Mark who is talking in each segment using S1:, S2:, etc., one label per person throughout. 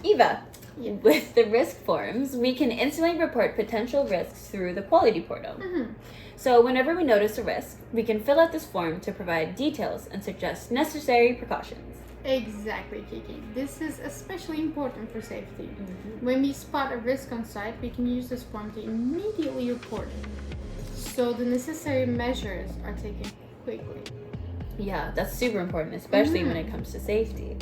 S1: Eva,
S2: Yeah.
S1: with the risk forms, we can instantly report potential risks through the quality portal. So whenever we notice a risk, we can fill out this form to provide details and suggest necessary precautions.
S2: Exactly, Kiki. This is especially important for safety. When we spot a risk on site, we can use this form to immediately report it. So the necessary measures are taken quickly.
S1: Yeah, that's super important, especially when it comes to safety.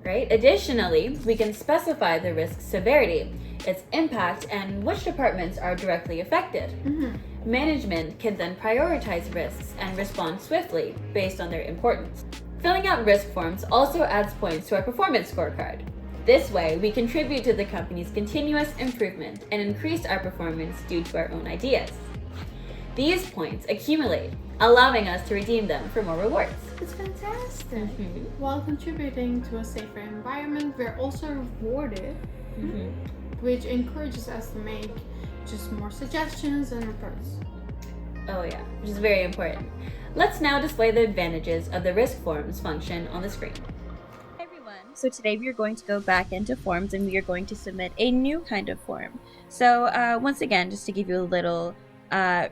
S2: Right.
S1: Additionally, we can specify the risk severity, its impact, and which departments are directly affected. Management can then prioritize risks and respond swiftly based on their importance. Filling out risk forms also adds points to our performance scorecard. This way, we contribute to the company's continuous improvement and increase our performance due to our own ideas. These points accumulate, allowing us to redeem them for more rewards.
S2: It's fantastic. While contributing to a safer environment, we're also rewarded, which encourages us to make just more suggestions and reports.
S1: Oh yeah, which is very important. Let's now display the advantages of the risk forms function on the screen.
S3: Hi everyone. So today we are going to go back into forms and we are going to submit a new kind of form. So once again, just to give you a little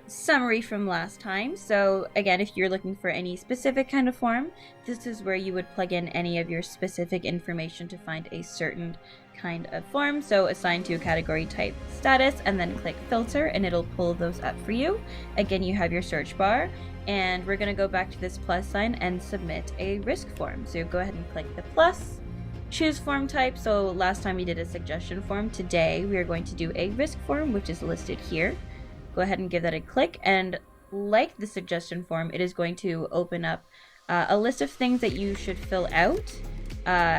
S3: summary from last time. So again, if you're looking for any specific kind of form, this is where you would plug in any of your specific information to find a certain kind of form. So assign to a category, type, status, and then click filter and it'll pull those up for you. Again, you have your search bar and we're going to go back to this plus sign and submit a risk form. So go ahead and click the plus, choose form type. So last time we did a suggestion form. Today we are going to do a risk form, which is listed here. Go ahead and give that a click, and like the suggestion form, it is going to open up a list of things that you should fill out,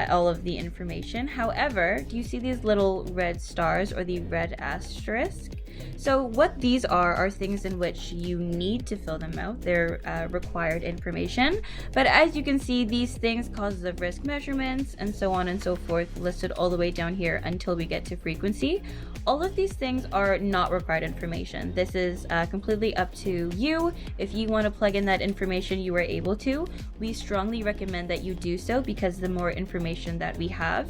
S3: all of the information. However, do you see these little red stars or the red asterisk? So what these are things in which you need to fill them out. They're required information. But as you can see, these things, causes of risk measurements, and so on and so forth, listed all the way down here until we get to frequency. All of these things are not required information. This is completely up to you. If you want to plug in that information, you are able to. We strongly recommend that you do so because the more information that we have,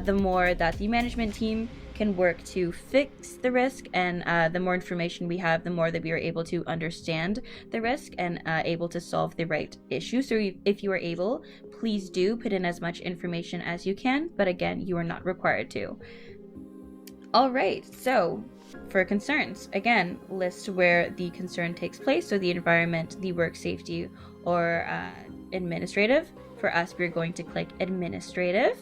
S3: the more that the management team can work to fix the risk, and the more information we have, the more that we are able to understand the risk and able to solve the right issue. So if you are able, please do put in as much information as you can, but again, you are not required to. All right, so for concerns, again, list where the concern takes place, so the environment, the work safety, or administrative. For us, we're going to click administrative.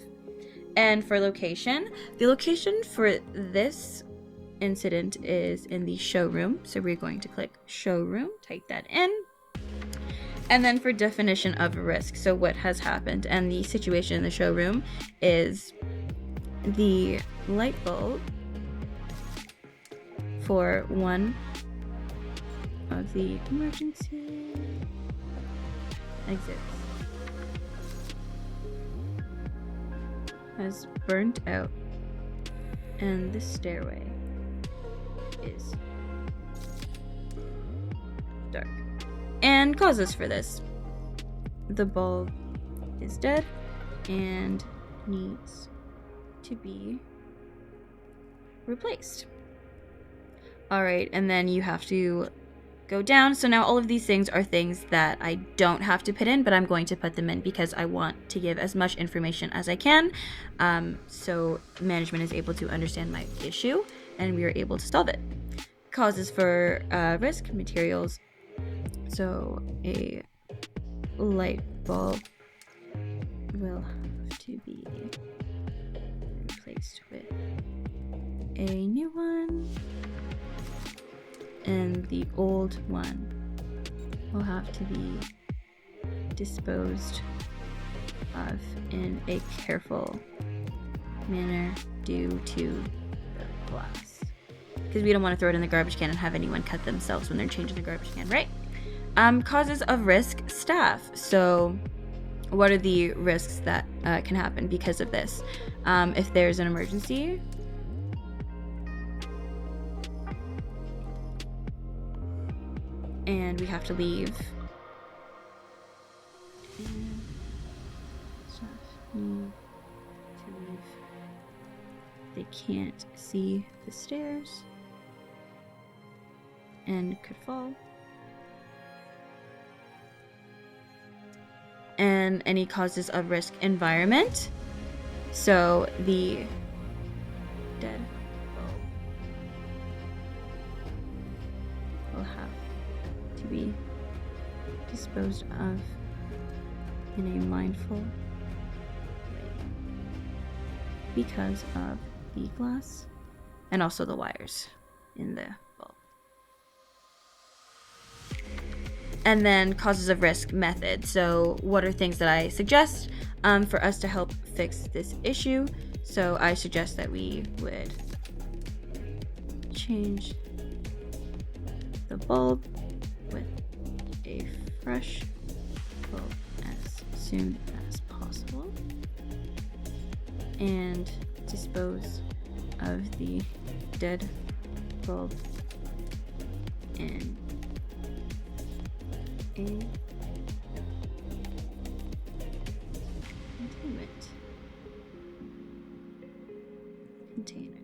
S3: And for location, the location for this incident is in the showroom. So we're going to click showroom, type that in. And then for definition of risk, so what has happened, and the situation in the showroom is the light bulb for one of the emergency exits has burnt out, and the stairway is dark. And causes for this: the bulb is dead and needs to be replaced. Alright, and then you have to go down. So now all of these things are things that I don't have to put in, but I'm going to put them in because I want to give as much information as I can, so management is able to understand my issue and we are able to solve it. Causes for risk, materials. So a light bulb will have to be replaced with a new one, and the old one will have to be disposed of in a careful manner due to the glass. Because we don't want to throw it in the garbage can and have anyone cut themselves when they're changing the garbage can, right? Causes of risk, staff. So what are the risks that can happen because of this? If there's an emergency, and we have to leave. And staff need to leave they can't see the stairs and could fall. And any causes of risk environment. So the dead will have to be disposed of in a mindful way because of the glass and also the wires in the bulb. And then causes of risk method. So what are things that I suggest for us to help fix this issue? So I suggest that we would change the bulb with a fresh bulb as soon as possible and dispose of the dead bulb in a container.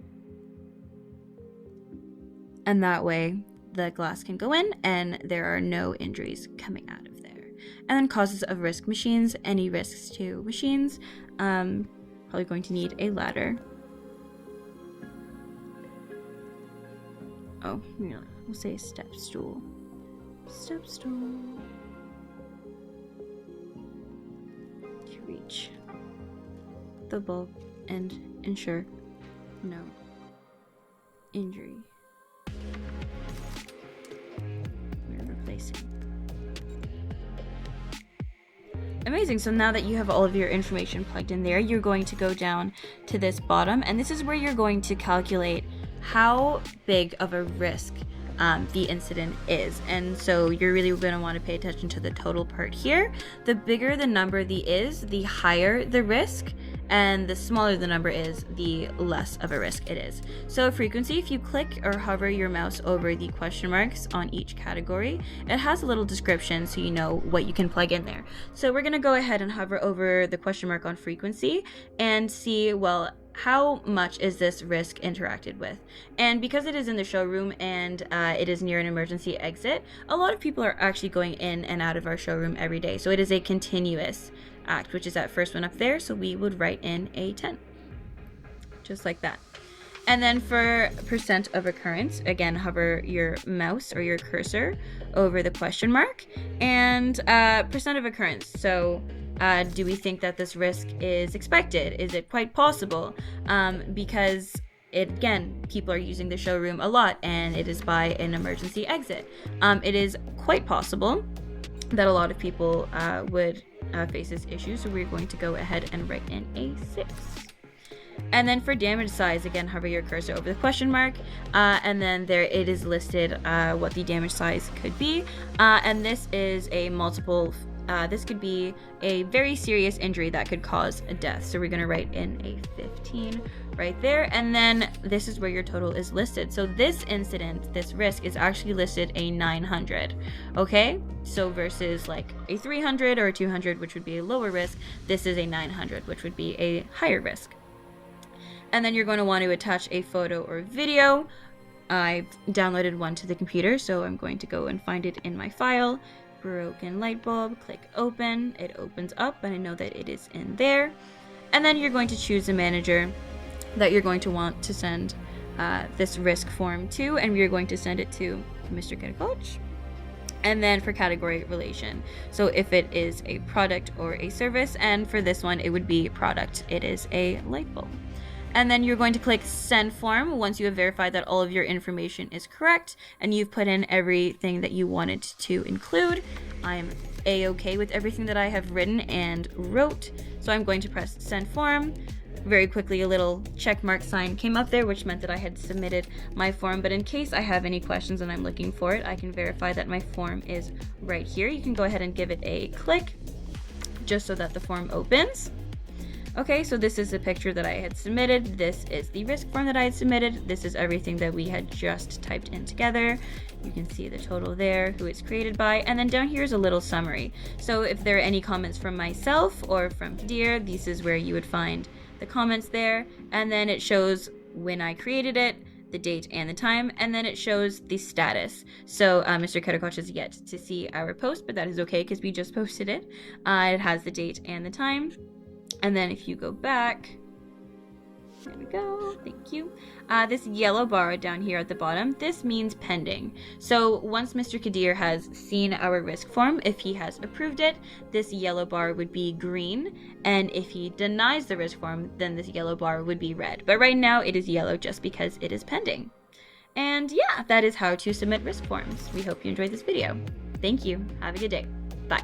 S3: And that way the glass can go in and there are no injuries coming out of there. And then causes of risk machines, any risks to machines, probably going to need a ladder. Oh, no, we'll say a step stool. Step stool to reach the bulb and ensure no injury. We're replacing. Amazing. So now that you have all of your information plugged in there, you're going to go down to this bottom, and this is where you're going to calculate how big of a risk the incident is. And so you're really going to want to pay attention to the total part here. The bigger the number is, the higher the risk, and the smaller the number is, the less of a risk it is. So frequency, if you click or hover your mouse over the question marks on each category, it has a little description so you know what you can plug in there. So we're going to go ahead and hover over the question mark on frequency and see, well, how much is this risk interacted with? And because it is in the showroom and it is near an emergency exit, a lot of people are actually going in and out of our showroom every day. So it is a continuous act, which is that first one up there. So we would write in a 10, just like that. And then for percent of occurrence, again, hover your mouse or your cursor over the question mark and percent of occurrence. So do we think that this risk is expected? Is it quite possible? Because again, people are using the showroom a lot and it is by an emergency exit. It is quite possible that a lot of people would face this issue. So we're going to go ahead and write in a 6. And then for damage size, again, hover your cursor over the question mark, and then there it is listed what the damage size could be. And this is a multiple. This could be a very serious injury that could cause a death. So we're going to write in a 15 right there. And then this is where your total is listed. So this incident, this risk is actually listed a 900. Okay. So versus like a 300 or a 200, which would be a lower risk, this is a 900, which would be a higher risk. And then you're going to want to attach a photo or video. I've downloaded one to the computer, so I'm going to go and find it in my file. Broken light bulb, click open. It opens up and I know that it is in there. And then you're going to choose a manager that you're going to want to send this risk form to, and we're going to send it to Mr. Coach. And then for category relation, so if it is a product or a service, and for this one it would be product, it is a light bulb. And then you're going to click send form once you have verified that all of your information is correct and you've put in everything that you wanted to include. I'm a-okay with everything that I have written and wrote, so I'm going to press send form. Very quickly a little check mark sign came up there, which meant that I had submitted my form. But in case I have any questions and I'm looking for it, I can verify that my form is right here. You can go ahead and give it a click just so that the form opens. Okay, so this is the picture that I had submitted. This is the risk form that I had submitted. This is everything that we had just typed in together. You can see the total there, who it's created by, and then down here is a little summary. So if there are any comments from myself or from Kadir, this is where you would find the comments there, and then it shows when I created it, the date and the time, and then it shows the status. So Mr. Karakoch has yet to see our post, but that is okay because we just posted it. It has the date and the time, and then if you go back, there we go, thank you. This yellow bar down here at the bottom, this means pending. So once Mr. Kadir has seen our risk form, if he has approved it, this yellow bar would be green, and if he denies the risk form, then this yellow bar would be red. But right now it is yellow just because it is pending. And yeah, that is how to submit risk forms. We hope you enjoyed this video. Thank you. Have a good day. Bye.